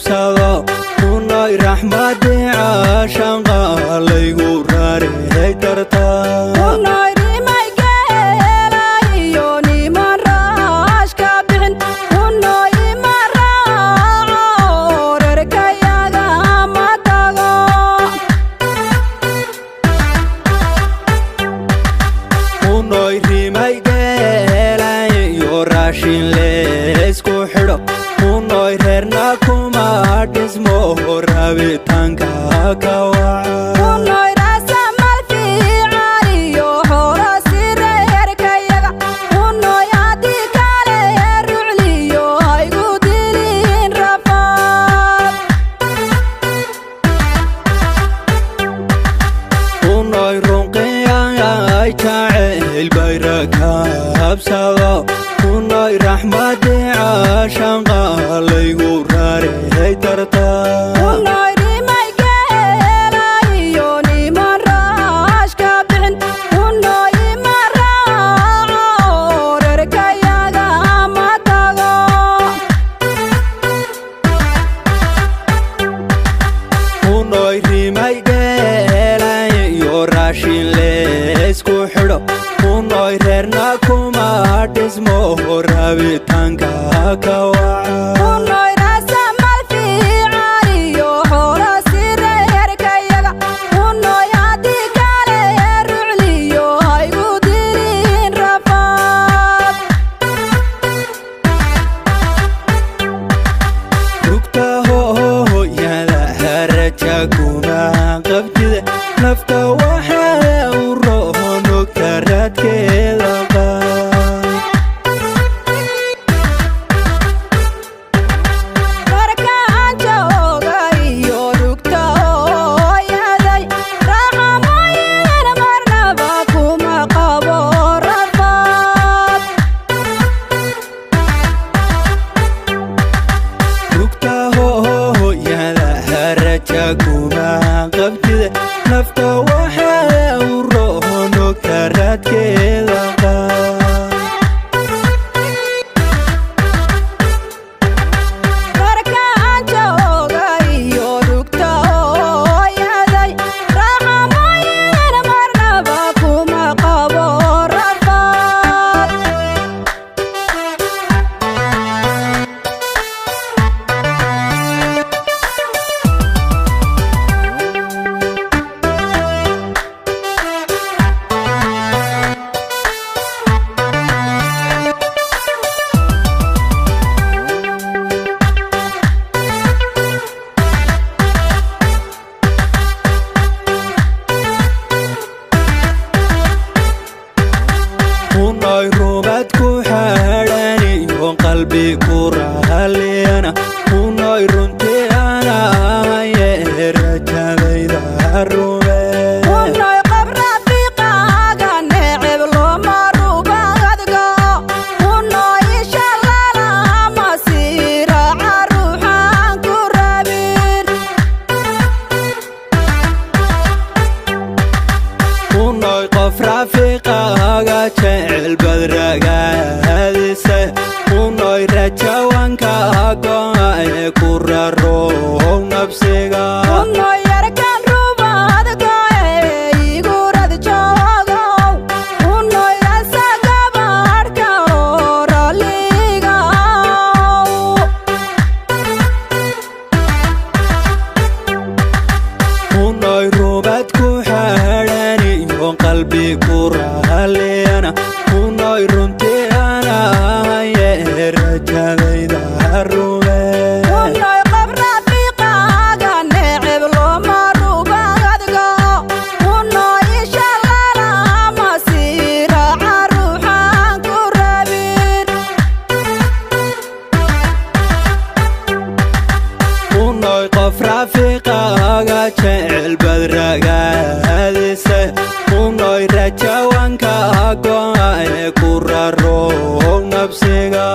habsado unay raxmadi caashan qalaygu raarey tartaa rabitaanka ka waca unay rasamal fiicaniyo hora sireerkayaga unay adii kale rucliyo haygu dilin rafaad unay runqiyay jacayl bayraka habsado unay raxmadi caashan qalaygu raarey tartaa unay reerna kuma dhismo rabitaanka ka waca unay rasamal fiicaniyo hora sireerkayaga unay adii kale rucliyo haygu dilin rafaad rugta hooyada haraja kuma qabtida nafta waxaa u rohono karadkeeda markaan joogayo rugta hooyaday raxamoyin marnaba kuma qabo rafaad rugta hooyada haraja kuma qabtida nafta waxaa u rohono karadkeeda markaan joogayo rugta hooyaday raxamoyin marnaba kuma qabo rafaad unay rumad ku xadhaniyo qalbi ku raaliyana unay runtii ana haye rajadayda rume unay qab rafiiqaaga neceb looma rubaadgo unay shalala masiiraca ruuxaan ku rabin unay qof rafiiqaaga jecel badragaadise unay rajawanka go'ay ku rarow nafsiga unay yarkan rubaadgo igu rad joogow unay rasa gabadhka oraliga unay rubad ku xadhaniyo qalbi ku raaliyana unay runtii ana haye rajadayda rume unay qab rafiiqaaga neceb looma rubaadgo unay shalala masiiraca ruuxaan ku rabin unay qof rafiiqaaga jecel badragaadise unay rajawanka go'ay ku rarow nafsiga